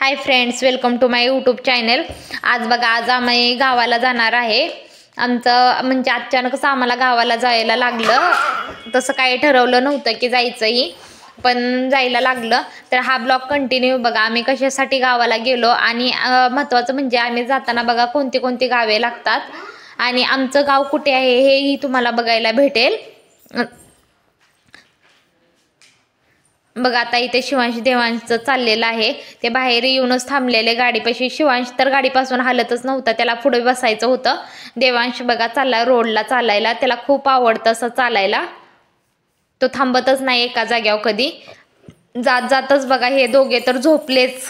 High friends, welcome to my YouTube channel. आज बघा, आज आम्ही गावाला जाणार आहे। आमचं म्हणजे अचानकच आम्हाला गावाला जायला लागलं। तसं काही ठरवलं नव्हतं की जायचंही, पण जायला लागलं। तर हा ब्लॉग कंटिन्यू बघा, आम्ही कशासाठी गावाला गेलो आणि महत्त्वाचं म्हणजे आम्ही जाताना बघा कोणती कोणती गावे लागतात आणि आमचं गाव कुठे आहे हेही तुम्हाला बघायला भेटेल। बघा, आता इथे शिवांश देवांशचं चाललेलं आहे। ते बाहेर येऊनच थांबलेले गाडीपाशी। शिवांश तर गाडीपासून हालतच नव्हता, त्याला पुढे बसायचं होतं। देवांश बघा चालला रोडला चालायला, त्याला खूप आवडतं असं चालायला। तो थांबतच नाही एका जाग्यावर कधी। जात जातच बघा हे दोघे तर झोपलेच,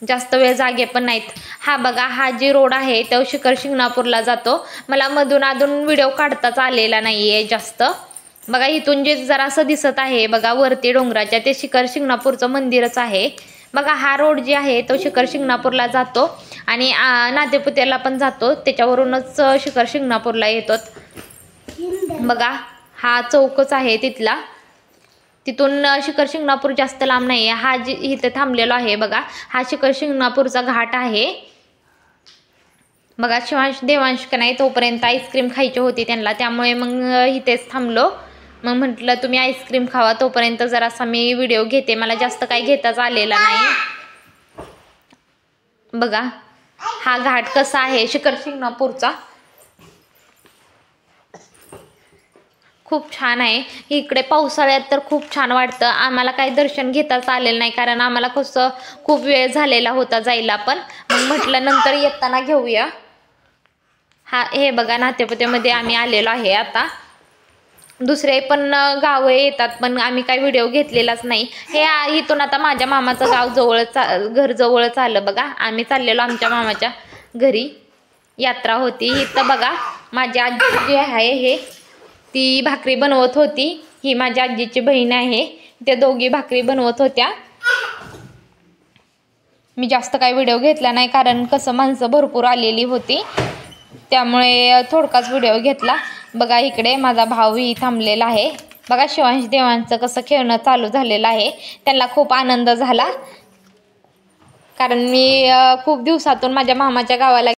जास्त वेळ जागे पण नाहीत। हा बघा, हा जी रोड आहे तो शिखर शिंगणापूरला जातो। मला मधून अधून व्हिडिओ काढताच आलेला नाहीये जास्त। बघा, इथून जे जरासं दिसत आहे बघा वरती डोंगराच्या, ते शिखर शिंगणापूरचं मंदिरच आहे। बघा, हा रोड जे आहे तो शिखर शिंगणापूरला जातो आणि नातेपुतेला पण जातो, त्याच्यावरूनच शिखर शिंगणापूरला येतो। बघा, हा चौकच आहे तिथला, तिथून शिखर शिंगणापूर जास्त लांब नाही आहे। हा जी इथे थांबलेलो आहे बघा, हा शिखर शिंगणापूरचा घाट आहे। बघा, शिवांश देवांश का नाही तोपर्यंत आईस्क्रीम खायची होती त्यांना, त्यामुळे मग इथेच थांबलो। मग म्हटलं तुम्ही आईस्क्रीम खावा, तोपर्यंत जरासा मी व्हिडिओ घेते। मला जास्त काही घेताच आलेला नाही। बघा, हा घाट कसा आहे शिखर शिंगणापूरचा, खूप छान आहे। इकडे पावसाळ्यात तर खूप छान वाटतं। आम्हाला काही दर्शन घेताच आलेलं नाही, कारण आम्हाला कसं खूप वेळ झालेला होता जायला। पण मग म्हटलं नंतर येताना घेऊया। हे बघा, नातेपुतेमध्ये आम्ही आलेलो आहे। आता दुसरे पण गावं येतात, पण आम्ही काही व्हिडिओ घेतलेलाच नाही। हे इथून आता माझ्या मामाचं गाव घर जवळच आलं बघा। आम्ही चाललेलो आमच्या मामाच्या घरी, यात्रा होती इथं। बघा, माझी आजी जी आहे ती भाकरी बनवत होती। ही माझ्या आजीची बहीण आहे, त्या दोघी भाकरी बनवत होत्या। मी जास्त काही व्हिडिओ घेतला नाही, कारण कसं माणसं भरपूर आलेली होती, त्यामुळे थोडकाच व्हिडिओ घेतला। बघा, इकडे माझा भाऊही थांबलेला आहे। बघा, शिवांश देवांचं कसं खेळणं चालू झालेलं आहे। त्यांना खूप आनंद झाला, कारण मी खूप दिवसातून माझ्या मामाच्या गावाला